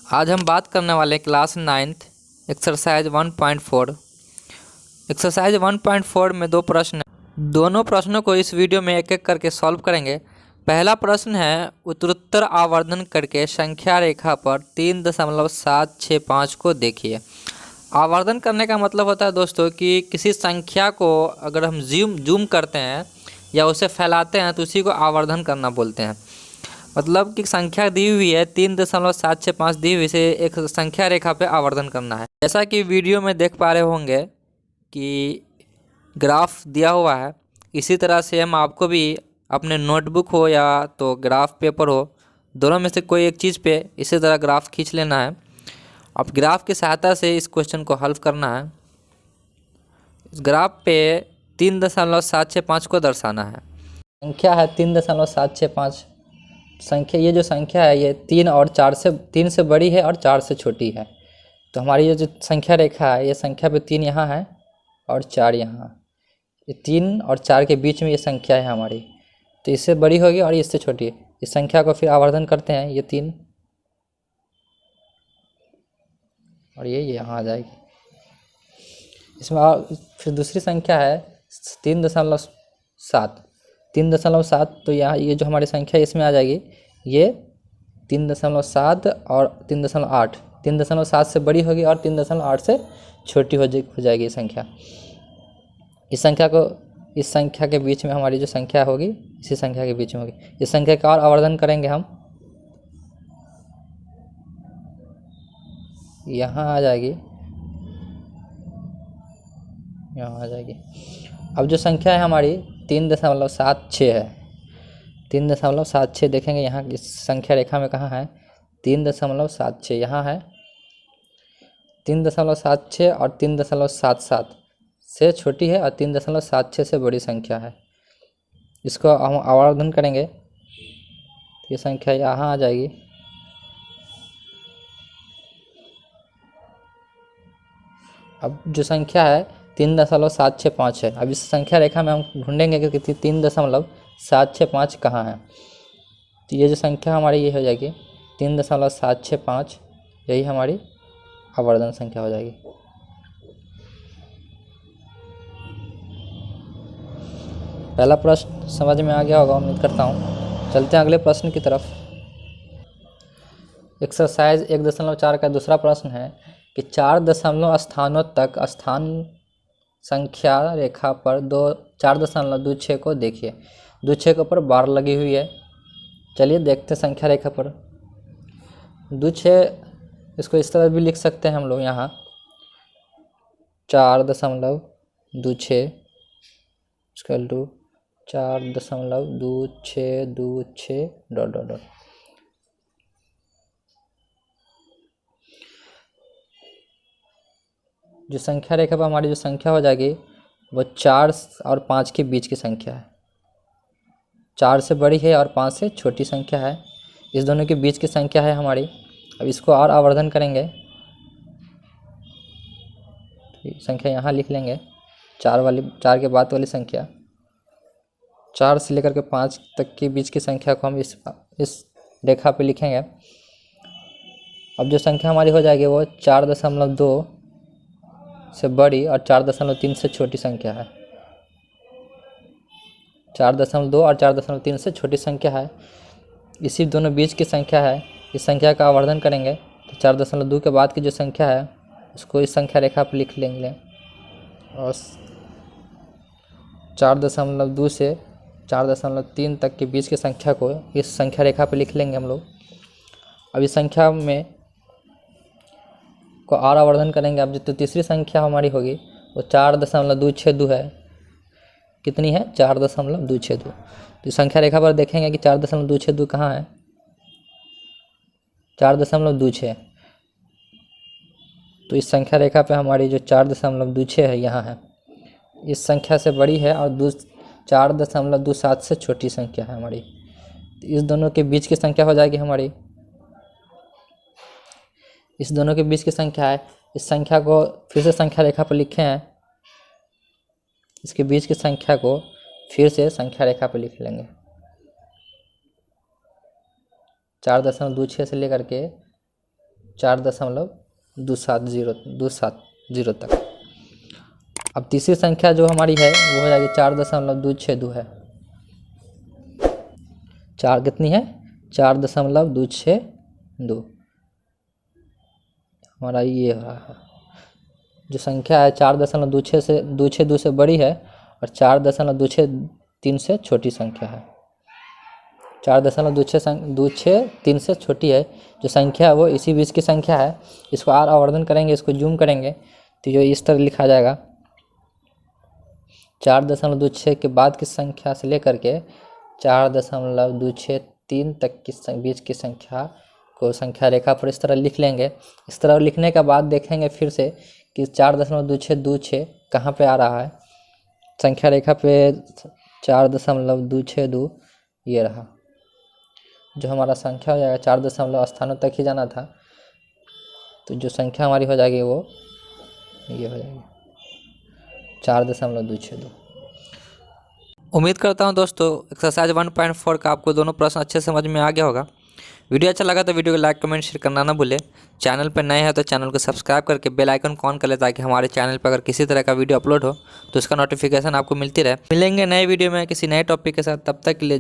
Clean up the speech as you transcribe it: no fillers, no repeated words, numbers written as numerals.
आज हम बात करने वाले क्लास 9th एक्सरसाइज 1.4। एक्सरसाइज 1.4 में दो प्रश्न हैं। दोनों प्रश्नों को इस वीडियो में एक एक करके सॉल्व करेंगे। पहला प्रश्न है, उत्तरोत्तर आवर्धन करके संख्या रेखा पर 3.765 को देखिए। आवर्धन करने का मतलब होता है दोस्तों कि किसी संख्या को अगर हम जूम करते हैं या उसे फैलाते हैं तो उसी को आवर्धन करना बोलते हैं। मतलब कि संख्या दी हुई है 3.765 दी हुई से एक संख्या रेखा पे आवर्धन करना है। जैसा कि वीडियो में देख पा रहे होंगे कि ग्राफ दिया हुआ है, इसी तरह से हम आपको भी अपने नोटबुक हो या तो ग्राफ पेपर हो, दोनों में से कोई एक चीज़ पे इसी तरह ग्राफ खींच लेना है। अब ग्राफ की सहायता से इस क्वेश्चन को हल करना है। इस ग्राफ पे 3.765 को दर्शाना है। संख्या है 3.765। संख्या, ये जो संख्या है ये 3 से बड़ी है और 4 से छोटी है। तो हमारी ये जो संख्या रेखा है, ये संख्या पे 3 यहाँ है और 4 यहाँ। ये 3 और 4 के बीच में ये संख्या है हमारी, तो इससे बड़ी होगी और इससे छोटी है। इस संख्या को फिर आवर्धन करते हैं, ये 3 और ये यहाँ आ जाएगी। इसमें और फिर दूसरी संख्या है 3.7। 3.7 तो यहाँ ये जो हमारी संख्या है इसमें आ जाएगी। ये 3.7 और 3.8। 3.7 से बड़ी होगी और 3.8 से छोटी हो जाएगी ये संख्या। इस संख्या के बीच में हमारी जो संख्या होगी इसी संख्या के बीच में होगी। इस संख्या का और आवर्धन करेंगे हम, यहाँ आ जाएगी, यहाँ आ जाएगी। अब जो संख्या है हमारी 3.76 है। 3.76 देखेंगे यहाँ इस संख्या रेखा में कहाँ है, 3.76 यहाँ है। 3.76 और 3.77 से छोटी है और 3.76 से बड़ी संख्या है। इसको हम आवर्धन करेंगे, ये संख्या यहाँ आ जाएगी। अब जो संख्या है 3.765 है। अब इस संख्या रेखा में हम ढूंढेंगे कि 3.765 कहाँ है। तो ये जो संख्या हमारी ये हो जाएगी 3.765, यही हमारी आवर्धन संख्या हो जाएगी। पहला प्रश्न समझ में आ गया होगा, उम्मीद करता हूँ। चलते हैं अगले प्रश्न की तरफ। एक्सरसाइज 1.4 का दूसरा प्रश्न है कि 4 दशमलव स्थानों तक स्थान संख्या रेखा पर 4.26 को देखिए। 26 के ऊपर बार लगी हुई है। चलिए देखते हैं संख्या रेखा पर 26। इसको इस तरह भी लिख सकते हैं हम लोग, यहाँ 4.26 equal to 4.2626 dot dot dot. जो संख्या रेखा पर हमारी जो संख्या हो जाएगी वो 4 और 5 के बीच की संख्या है। 4 से बड़ी है और 5 से छोटी संख्या है। इस दोनों के बीच की संख्या है हमारी। अब इसको और आवर्धन करेंगे, संख्या यहाँ लिख लेंगे। 4 के बाद वाली संख्या, 4 से लेकर के 5 तक के बीच की संख्या को हम इस रेखा पे लिखेंगे। अब जो संख्या हमारी हो जाएगी वो 4.2 से बड़ी और 4.3 से छोटी संख्या है। 4.2 और 4.3 से छोटी संख्या है। इसी दोनों बीच की संख्या है। इस संख्या का आवर्धन करेंगे तो 4.2 के बाद की जो संख्या है उसको इस संख्या रेखा पर लिख लेंगे और 4.2 से 4.3 तक के बीच की संख्या को इस संख्या रेखा पर लिख लेंगे हम लोग। अब इस संख्या में को और आवर्धन करेंगे। अब जो तीसरी संख्या हमारी होगी वो 4.262 है। कितनी है, 4.262। तो संख्या रेखा पर देखेंगे कि 4.262 कहाँ है, 4.26। तो इस संख्या रेखा पे हमारी जो 4.26 है यहाँ है। इस संख्या से बड़ी है और 4.27 से छोटी संख्या है हमारी। तो इस दोनों के बीच की संख्या हो जाएगी हमारी, इस दोनों के बीच की संख्या है। इस संख्या को फिर से संख्या रेखा पर लिखे हैं। इसके बीच की संख्या को फिर से संख्या रेखा पर लिख लेंगे। 4.26 से लेकर के 4.270 तक। अब तीसरी संख्या जो हमारी है वो हो जाएगी 4.262 है। 4 कितनी है? 4.262 हमारा ये रहा है। जो संख्या है 4.262 से बड़ी है और 4.263 से छोटी संख्या है। 4.263 से छोटी है जो संख्या है वो इसी बीच की संख्या है। इसको और आवर्धन करेंगे, इसको जूम करेंगे तो जो इस तरह लिखा जाएगा 4.26 के बाद की संख्या से लेकर के 4.263 तक की बीच की संख्या को संख्या रेखा पर इस तरह लिख लेंगे। इस तरह लिखने के बाद देखेंगे फिर से कि 4.2626 कहाँ पे आ रहा है। संख्या रेखा पे 4.262 ये रहा। जो हमारा संख्या हो जाएगा 4 दशमलव स्थानों तक ही जाना था, तो जो संख्या हमारी हो जाएगी वो ये हो जाएगी 4.262। उम्मीद करता हूँ दोस्तों एक्सरसाइज 1.4 का आपको दोनों प्रश्न अच्छे समझ में आ गया होगा। वीडियो अच्छा लगा तो वीडियो को लाइक कमेंट शेयर करना ना भूलें। चैनल पर नए हैं तो चैनल को सब्सक्राइब करके बेल आइकन को ऑन कर लें ताकि हमारे चैनल पर अगर किसी तरह का वीडियो अपलोड हो तो उसका नोटिफिकेशन आपको मिलती रहे। मिलेंगे नए वीडियो में किसी नए टॉपिक के साथ, तब तक के लिए